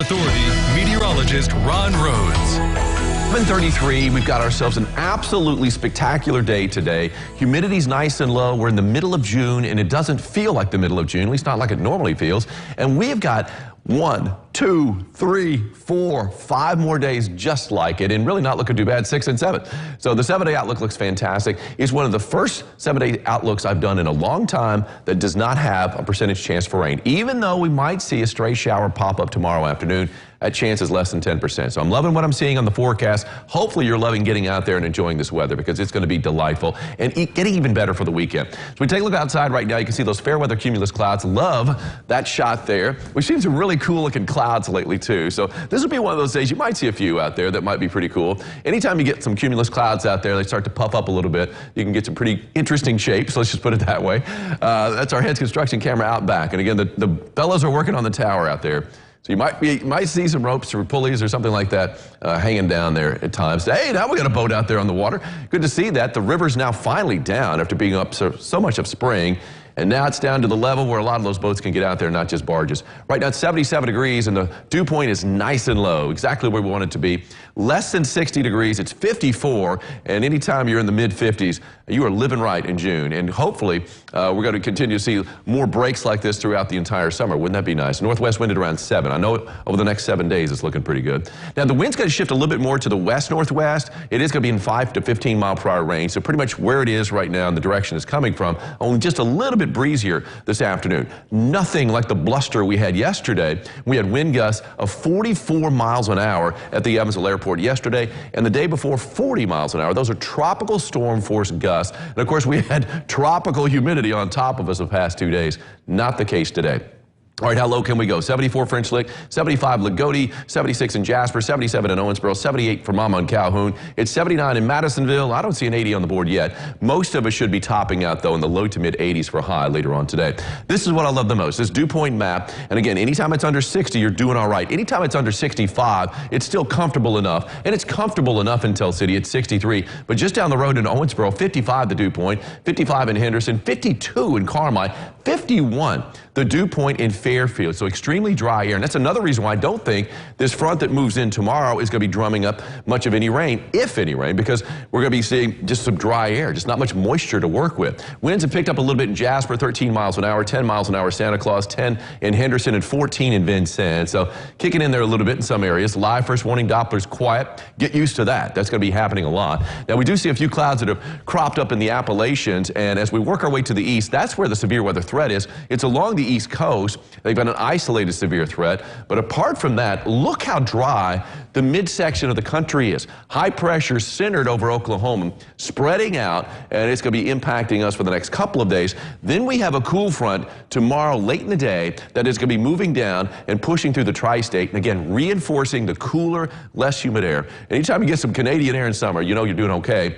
Authority meteorologist Ron Rhodes. 7:33, we've got ourselves an absolutely spectacular day today. Humidity's nice and low. We're in the middle of June, and it doesn't feel like the middle of June, at least not like it normally feels. And we've got 1, 2, 3, 4, 5 more days just like it, and really not looking too bad, 6 and 7. So the 7-day outlook looks fantastic. It's one of the first 7-day outlooks I've done in a long time that does not have a percentage chance for rain, even though we might see a stray shower pop up tomorrow afternoon. That chance is less than 10%. So I'm loving what I'm seeing on the forecast. Hopefully you're loving getting out there and enjoying this weather because it's going to be delightful and getting even better for the weekend. So we take a look outside right now. You can see those fair weather cumulus clouds. Love that shot there. We've seen some really cool looking clouds lately too. So this will be one of those days you might see a few out there that might be pretty cool. Anytime you get some cumulus clouds out there, they start to puff up a little bit. You can get some pretty interesting shapes. Let's just put it that way. That's our Heads Construction camera out back. And again, the fellows are working on the tower out there. So you might see some ropes or pulleys or something like that hanging down there at times. Hey, now we got a boat out there on the water. Good to see that. The river's now finally down after being up so much of spring. And now it's down to the level where a lot of those boats can get out there, not just barges. Right now it's 77 degrees and the dew point is nice and low, exactly where we want it to be. Less than 60 degrees, it's 54, and anytime you're in the mid-50s, you are living right in June. And hopefully we're going to continue to see more breaks like this throughout the entire summer. Wouldn't that be nice? Northwest wind at around 7. I know over the next 7 days it's looking pretty good. Now the wind's going to shift a little bit more to the west-northwest. It is going to be in 5 to 15 mile per hour range, so pretty much where it is right now and the direction it's coming from, only just a little bit breezier this afternoon. Nothing like the bluster we had yesterday. We had wind gusts of 44 miles an hour at the Evansville Airport yesterday, and the day before 40 miles an hour. Those are tropical storm force gusts. And of course we had tropical humidity on top of us the past 2 days. Not the case today. All right, how low can we go? 74 French Lick, 75 Lagodi, 76 in Jasper, 77 in Owensboro, 78 for Mama and Calhoun. It's 79 in Madisonville. I don't see an 80 on the board yet. Most of us should be topping out, though, in the low to mid 80s for high later on today. This is what I love the most, this dew point map. And again, anytime it's under 60, you're doing all right. Anytime it's under 65, it's still comfortable enough. And it's comfortable enough in Tell City at 63. But just down the road in Owensboro, 55 the dew point, 55 in Henderson, 52 in Carmi, 51 the dew point in Fairfield. So extremely dry air. And that's another reason why I don't think this front that moves in tomorrow is going to be drumming up much of any rain, if any rain, because we're going to be seeing just some dry air, just not much moisture to work with. Winds have picked up a little bit in Jasper, 13 miles an hour, 10 miles an hour Santa Claus, 10 in Henderson, and 14 in Vincennes. So kicking in there a little bit in some areas. Live first warning Doppler's quiet. Get used to that. That's going to be happening a lot. Now we do see a few clouds that have cropped up in the Appalachians, and as we work our way to the east, that's where the severe weather threat is. It's along the East Coast. They've got an isolated severe threat. But apart from that, look how dry the midsection of the country is. High pressure centered over Oklahoma, spreading out, and it's going to be impacting us for the next couple of days. Then we have a cool front tomorrow late in the day that is going to be moving down and pushing through the tri-state, and again, reinforcing the cooler, less humid air. Anytime you get some Canadian air in summer, you know you're doing okay.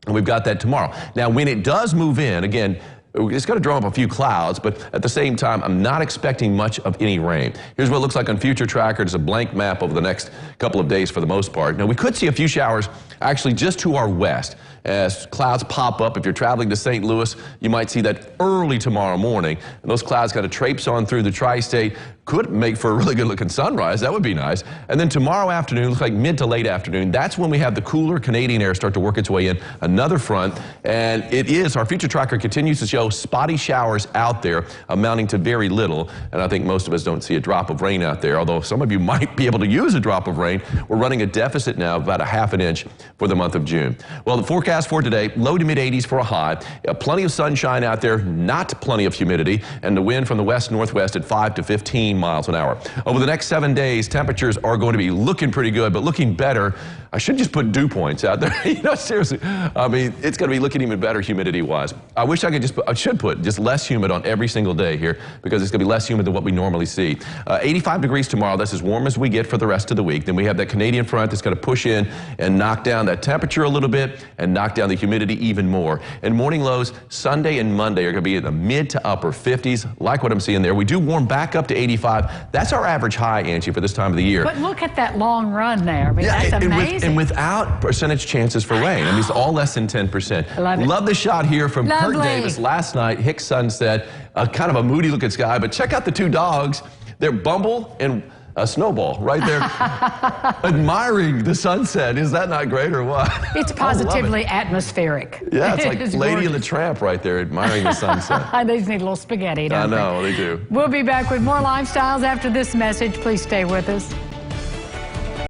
And we've got that tomorrow. Now, when it does move in, again, it's going to draw up a few clouds, but at the same time, I'm not expecting much of any rain. Here's what it looks like on Future Tracker. It's a blank map over the next couple of days for the most part. Now, we could see a few showers actually just to our west as clouds pop up. If you're traveling to St. Louis, you might see that early tomorrow morning. And those clouds kind of traipse on through the tri-state. Could make for a really good looking sunrise. That would be nice. And then tomorrow afternoon, looks like mid to late afternoon, that's when we have the cooler Canadian air start to work its way in. Another front. And it is, our Future Tracker continues to show spotty showers out there amounting to very little. And I think most of us don't see a drop of rain out there, although some of you might be able to use a drop of rain. We're running a deficit now of about a ½ an inch for the month of June. Well, the forecast for today, low to mid 80s for a high. Plenty of sunshine out there, not plenty of humidity, and the wind from the west-northwest at 5 to 15 miles an hour. Over the next 7 days, temperatures are going to be looking pretty good, but looking better. I should just put dew points out there. You know, seriously. I mean, it's going to be looking even better humidity-wise. I wish I could just put, I should put just less humid on every single day here because it's going to be less humid than what we normally see. 85 degrees tomorrow. That's as warm as we get for the rest of the week. Then we have that Canadian front that's going to push in and knock down that temperature a little bit and knock down the humidity even more. And morning lows Sunday and Monday are going to be in the mid to upper 50s, like what I'm seeing there. We do warm back up to 85. That's our average high, Angie, for this time of the year. But look at that long run there. I mean, yeah, that's amazing. And without percentage chances for rain. I mean, it's all less than 10%. Love the shot here from Kurt Davis last night. Hicks Sunset, kind of a moody looking sky. But check out the two dogs. They're Bumble and a snowball right there admiring the sunset. Is that not great or what? It's positively atmospheric. Yeah, it's like Lady and the Tramp right there admiring the sunset. They just need a little spaghetti, don't they? I know, they do. We'll be back with more lifestyles after this message. Please stay with us.